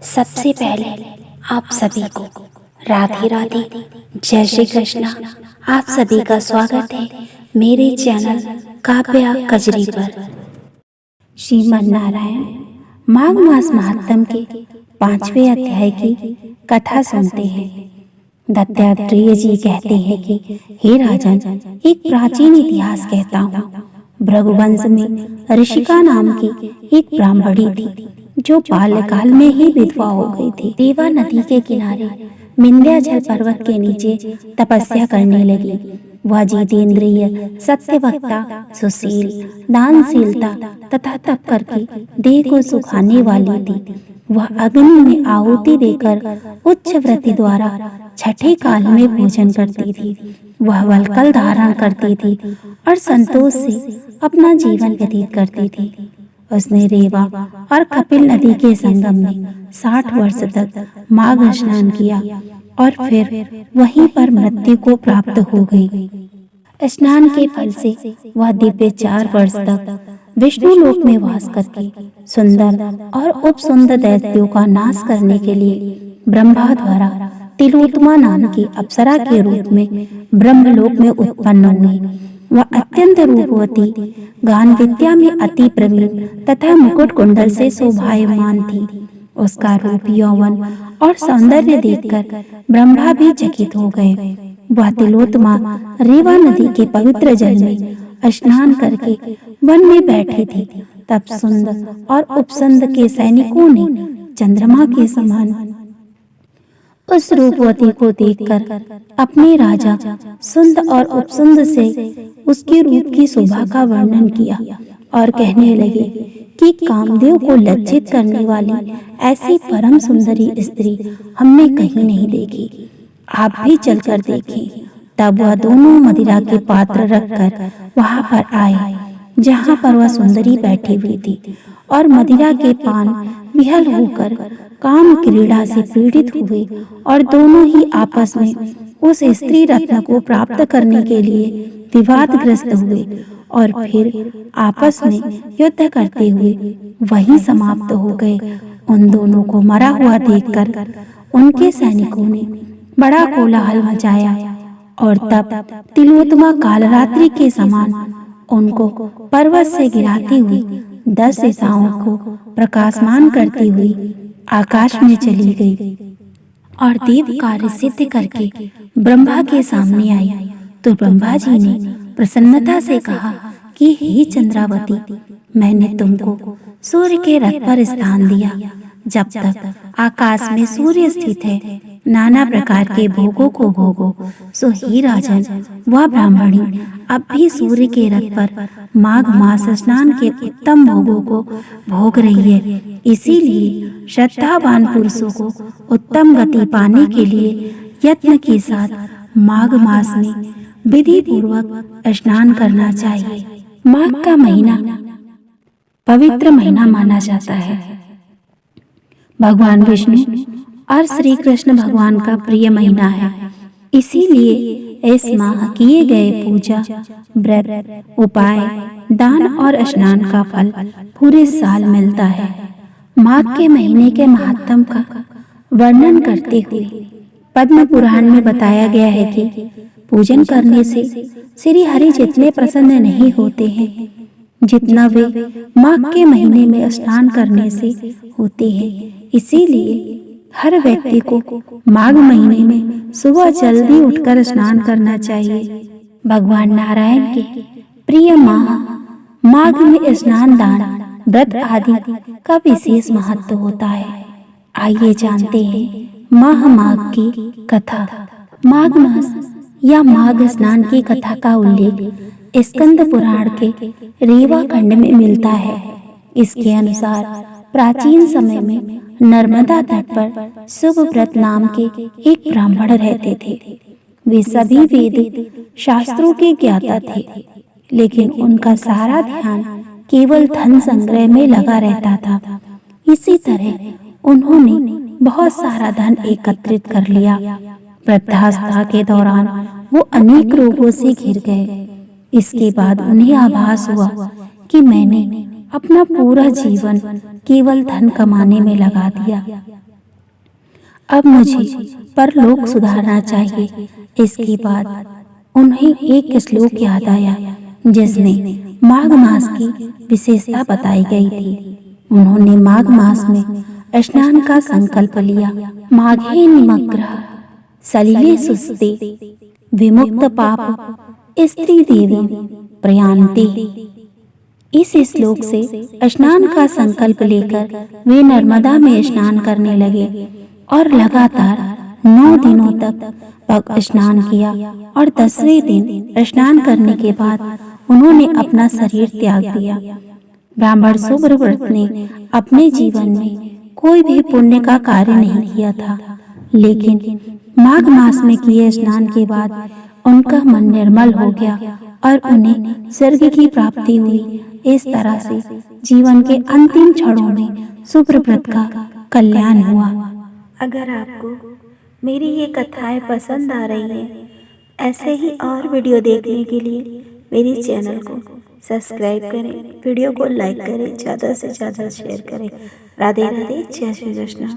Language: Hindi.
सबसे पहले आप सभी को राधे राधे, जय श्री कृष्णा। आप सभी का स्वागत है मेरे चैनल काव्या कजरी पर। श्रीमद् नारायण माघ मास महात्म के 5वें अध्याय की कथा सुनते हैं। दत्तात्रेय जी कहते हैं कि हे राजन, एक प्राचीन इतिहास कहता हूँ। भृगुवंश में ऋषिका नाम की एक ब्राह्मणी थी जो बाल्यकाल में ही विधवा हो गई थी। रेवा नदी के किनारे विंध्याचल पर्वत के नीचे तपस्या करने लगी। वह जितेंद्रिय, सत्यवक्ता, सुशील, दानशीलता तथा तप करके देह को सुखाने वाली थी। वह अग्नि में आहुति देकर उच्च व्रति द्वारा छठे काल में भोजन करती थी। वह वलकल धारण करती थी और संतोष से अपना जीवन व्यतीत करती थी। उसने रेवा और कपिल नदी के संगम में 60 वर्ष तक माघ स्नान किया और फिर वहीं पर मृत्यु को प्राप्त हो गई। स्नान के फल से वह दिव्य 4 वर्ष तक विष्णु लोक में वास करके सुंदर और उपसुंदर दैत्यों का नाश करने के लिए ब्रह्मा द्वारा तिलोत्तमा नाम की अप्सरा के रूप में ब्रह्मलोक में उत्पन्न हुई। वह अत्यंत रूपवती, गान विद्या में अति प्रवीण तथा मुकुट कुंडल से शोभायमान थी। उसका रूप, यौवन और सौंदर्य देखकर ब्रह्मा भी चकित हो गए। वह तिलोत्तमा रेवा नदी के पवित्र जल में स्नान करके वन में बैठी थी। तब सुंद और उपसुंद के सैनिकों ने चंद्रमा के समान उस रूपवती को देखकर अपने राजा सुंद और उपसुंद से उसके रूप की शोभा का वर्णन किया और कहने लगे कि कामदेव को लज्जित करने वाली ऐसी परम सुंदरी स्त्री हमने कहीं नहीं देखी। आप भी चलकर देखें। तब वह दोनों मदिरा के पात्र रखकर वहां पर आए जहां पर वह सुंदरी बैठी हुई थी और मदिरा के पान विहल होकर काम क्रीड़ा से पीड़ित हुए और दोनों ही आपस में उस स्त्री रत्न को प्राप्त करने के लिए विवादग्रस्त हुए और फिर आपस में युद्ध करते हुए वहीं समाप्त हो गए। उन दोनों को मरा हुआ देखकर उनके सैनिकों ने बड़ा कोलाहल मचाया और तब तिलोत्तमा कालरात्रि के समान उनको पर्वत से गिराती हुई 10 दिशाओं को प्रकाशमान करती हुई आकाश में चली गई और देव कार्य सिद्ध करके ब्रह्मा के सामने आई। तो ब्रह्मा जी ने प्रसन्नता से कहा कि हे चंद्रावती, मैंने तुमको सूर्य के रथ पर स्थान दिया। जब तक आकाश में सूर्य स्थित है, नाना प्रकार के भोगों को भोगो। सो हे राजन, वह ब्राह्मणी अब भी सूर्य के रथ पर माघ मास स्नान के उत्तम भोगों को भोग रही है। इसीलिए श्रद्धावान पुरुषों को उत्तम गति पाने के लिए यत्न के साथ माघ मास में विधि पूर्वक स्नान करना चाहिए। माघ का महीना पवित्र महीना माना जाता है। भगवान विष्णु और श्री कृष्ण भगवान का प्रिय महीना है। इसीलिए इस माह किए गए पूजा, व्रत, उपाय, दान और स्नान का फल पूरे साल मिलता है। माघ के महीने के महात्म का वर्णन करते हुए पद्म पुराण में बताया गया है कि पूजन करने से श्री हरि जितने प्रसन्न नहीं होते हैं जितना वे माघ के महीने में स्नान करने से होते हैं। इसीलिए हर व्यक्ति को माघ महीने में सुबह जल्दी उठकर स्नान करना चाहिए। भगवान नारायण के प्रिय माह माघ में स्नान, दान, व्रत आदि का विशेष महत्व होता है। आइए जानते हैं माघ की कथा। माघ मास या माघ स्नान की कथा का उल्लेख स्कंद पुराण के रेवा खंड में मिलता है। इसके अनुसार प्राचीन समय में नर्मदा तट पर शुभव्रत नाम के एक ब्राह्मण रहते थे। वे सभी वेद शास्त्रों के ज्ञाता थे, लेकिन उनका सारा ध्यान केवल धन संग्रह में लगा रहता था। इसी तरह उन्होंने बहुत सारा धन एकत्रित कर लिया। वृद्धावस्था के दौरान वो अनेक रोगों से घिर गए। इसके बाद उन्हें आभास हुआ कि मैंने अपना पूरा जीवन केवल धन कमाने में लगा दिया। अब मुझे परलोक सुधारना चाहिए। इसके बाद उन्हें एक श्लोक याद आया जिसमें माघ मास की विशेषता बताई गई थी। उन्होंने माघ मास में स्नान का संकल्प लिया। माघे निमग्रह सलिले सुस्ते विमुक्त पाप स्त्री देवी प्रयान्ते। इस श्लोक से स्नान का संकल्प लेकर वे नर्मदा में स्नान करने लगे और लगातार 9 दिनों तक स्नान किया और 10वें दिन स्नान करने के बाद उन्होंने अपना शरीर त्याग दिया। ब्राह्मण सुब्रव्रत ने अपने जीवन में कोई भी पुण्य का कार्य नहीं किया था, लेकिन माघ मास में किए स्नान के बाद उनका मन निर्मल हो गया और उन्हें स्वर्ग की प्राप्ति हुई। इस तरह से जीवन के अंतिम क्षणों में सुब्रव्रत का कल्याण हुआ। अगर आपको मेरी ये कथाएं पसंद आ रही हैं, ऐसे ही और वीडियो देखने के लिए मेरे चैनल को सब्सक्राइब करें, वीडियो को लाइक करें, ज़्यादा से ज़्यादा शेयर करें। राधे राधे, जय श्री कृष्ण।